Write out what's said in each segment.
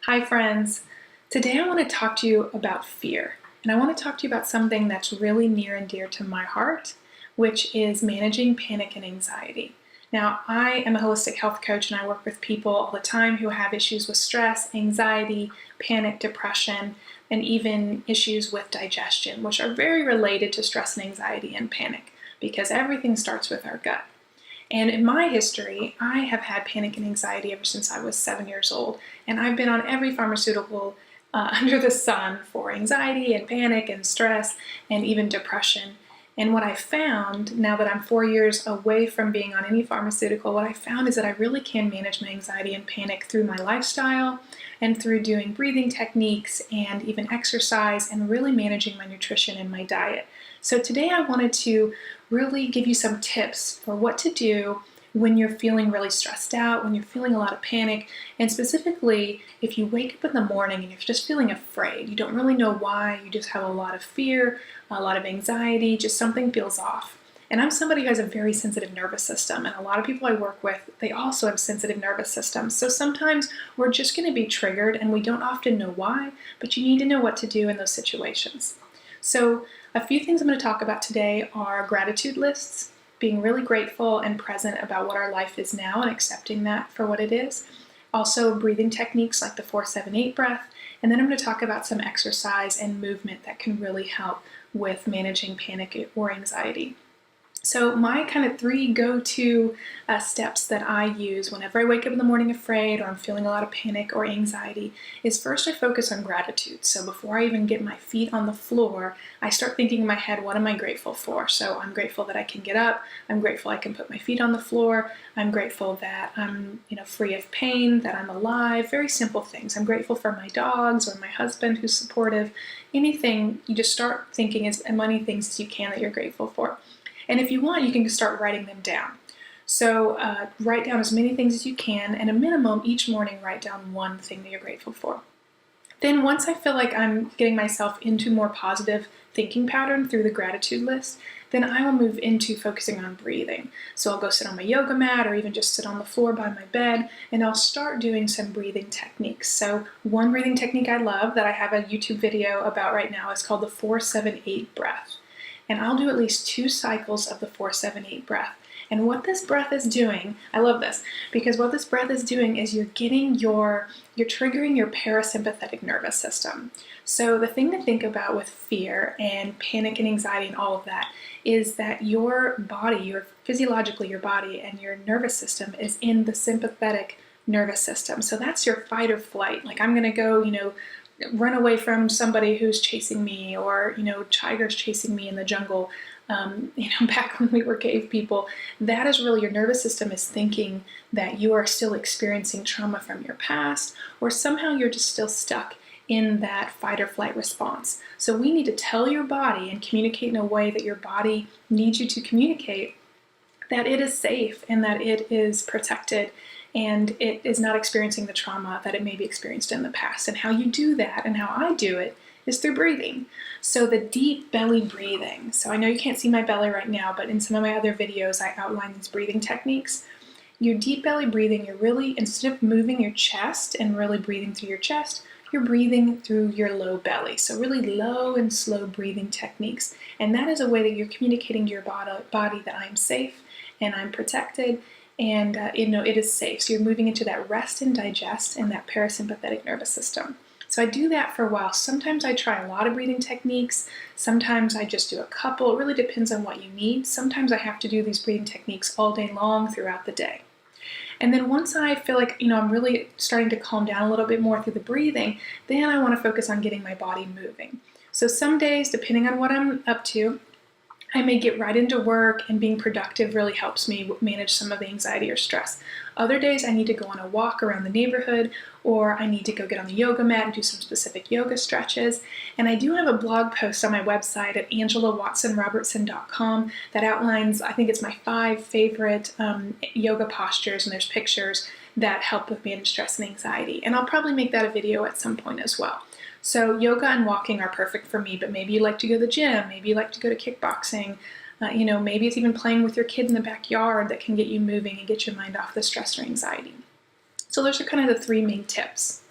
Hi friends! Today I want to talk to you about fear. And I want to talk to you about something that's really near and dear to my heart, which is managing panic and anxiety. Now, I am a holistic health coach and I work with people all the time who have issues with stress, anxiety, panic, depression, and even issues with digestion, which are very related to stress and anxiety and panic because everything starts with our gut. And in my history, I have had panic and anxiety ever since I was 7 years old. And I've been on every pharmaceutical under the sun for anxiety and panic and stress and even depression. And what I found, now that I'm 4 years away from being on any pharmaceutical, what I found is that I really can manage my anxiety and panic through my lifestyle and through doing breathing techniques and even exercise and really managing my nutrition and my diet. So today I wanted to really give you some tips for what to do when you're feeling really stressed out, when you're feeling a lot of panic, and specifically if you wake up in the morning and you're just feeling afraid, you don't really know why, you just have a lot of fear, a lot of anxiety, just something feels off. And I'm somebody who has a very sensitive nervous system, and a lot of people I work with, they also have sensitive nervous systems. So sometimes we're just going to be triggered and we don't often know why, but you need to know what to do in those situations. So a few things I'm going to talk about today are gratitude lists, being really grateful and present about what our life is now and accepting that for what it is. Also breathing techniques like the 4-7-8 breath. And then I'm going to talk about some exercise and movement that can really help with managing panic or anxiety. So my kind of 3 go-to steps that I use whenever I wake up in the morning afraid or I'm feeling a lot of panic or anxiety is first I focus on gratitude. So before I even get my feet on the floor, I start thinking in my head, what am I grateful for? So I'm grateful that I can get up. I'm grateful I can put my feet on the floor. I'm grateful that I'm free of pain, that I'm alive. Very simple things. I'm grateful for my dogs or my husband who's supportive. Anything, you just start thinking as many things as you can that you're grateful for. And if you want, you can start writing them down. So write down as many things as you can, and a minimum each morning write down one thing that you're grateful for. Then once I feel like I'm getting myself into more positive thinking pattern through the gratitude list, then I will move into focusing on breathing. So I'll go sit on my yoga mat or even just sit on the floor by my bed, and I'll start doing some breathing techniques. So one breathing technique I love that I have a YouTube video about right now is called the 4-7-8 breath. And I'll do at least 2 cycles of the 4-7-8 breath. And what this breath is doing, I love this, because what this breath is doing is you're triggering your parasympathetic nervous system. So the thing to think about with fear and panic and anxiety and all of that is that your body, physiologically your body and your nervous system is in the sympathetic nervous system. So that's your fight or flight. Like I'm gonna go, run away from somebody who's chasing me, or tigers chasing me in the jungle, back when we were cave people. That is really your nervous system is thinking that you are still experiencing trauma from your past, or somehow you're just still stuck in that fight or flight response. So we need to tell your body and communicate in a way that your body needs you to communicate that it is safe and that it is protected and it is not experiencing the trauma that it may be experienced in the past. And how you do that, and how I do it, is through breathing. So the deep belly breathing. So I know you can't see my belly right now, but in some of my other videos I outline these breathing techniques. Your deep belly breathing, you're really, instead of moving your chest and really breathing through your chest, you're breathing through your low belly. So really low and slow breathing techniques. And that is a way that you're communicating to your body that I'm safe and I'm protected, and it is safe. So you're moving into that rest and digest and that parasympathetic nervous system. So I do that for a while. Sometimes I try a lot of breathing techniques. Sometimes I just do a couple. It really depends on what you need. Sometimes I have to do these breathing techniques all day long throughout the day. And then once I feel like, I'm really starting to calm down a little bit more through the breathing, then I want to focus on getting my body moving. So some days, depending on what I'm up to, I may get right into work, and being productive really helps me manage some of the anxiety or stress. Other days I need to go on a walk around the neighborhood, or I need to go get on the yoga mat and do some specific yoga stretches. And I do have a blog post on my website at angelawatsonrobertson.com that outlines, I think it's my 5 favorite yoga postures, and there's pictures that help with manage stress and anxiety. And I'll probably make that a video at some point as well. So yoga and walking are perfect for me, but maybe you like to go to the gym, maybe you like to go to kickboxing, maybe it's even playing with your kids in the backyard that can get you moving and get your mind off the stress or anxiety. So those are kind of the 3 main tips.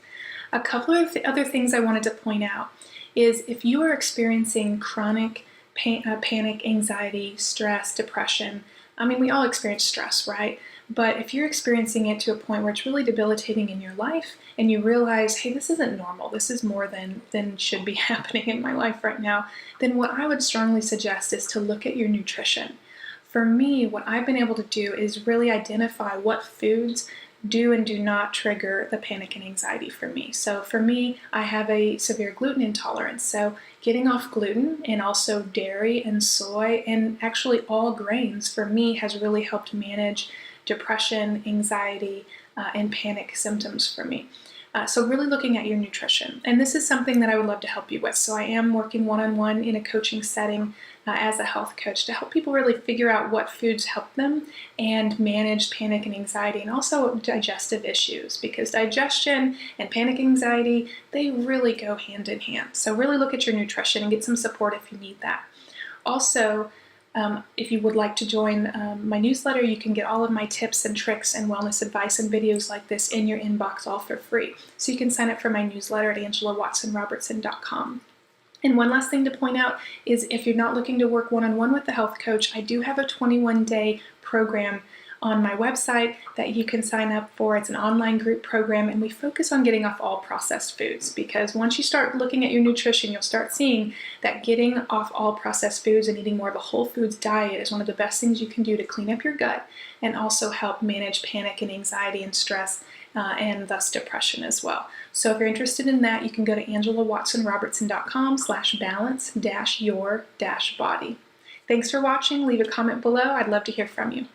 A couple of other things I wanted to point out is if you are experiencing chronic panic, anxiety, stress, depression, I mean, we all experience stress, right? But if you're experiencing it to a point where it's really debilitating in your life and you realize, hey, this isn't normal, this is more than should be happening in my life right now, then what I would strongly suggest is to look at your nutrition. For me, what I've been able to do is really identify what foods do and do not trigger the panic and anxiety for me. So for me, I have a severe gluten intolerance. So getting off gluten and also dairy and soy and actually all grains for me has really helped manage depression, anxiety, and panic symptoms for me. So really looking at your nutrition. And this is something that I would love to help you with. So I am working one-on-one in a coaching setting as a health coach to help people really figure out what foods help them and manage panic and anxiety and also digestive issues, because digestion and panic anxiety, they really go hand in hand. So really look at your nutrition and get some support if you need that. Also, if you would like to join my newsletter, you can get all of my tips and tricks and wellness advice and videos like this in your inbox all for free. So you can sign up for my newsletter at AngelaWatsonRobertson.com. And one last thing to point out is if you're not looking to work one-on-one with the health coach, I do have a 21-day program on my website that you can sign up for. It's an online group program, and we focus on getting off all processed foods, because once you start looking at your nutrition, you'll start seeing that getting off all processed foods and eating more of a whole foods diet is one of the best things you can do to clean up your gut and also help manage panic and anxiety and stress and thus depression as well. So if you're interested in that, you can go to angelawatsonrobertson.com/balance-your-body. Thanks for watching. Leave a comment below. I'd love to hear from you.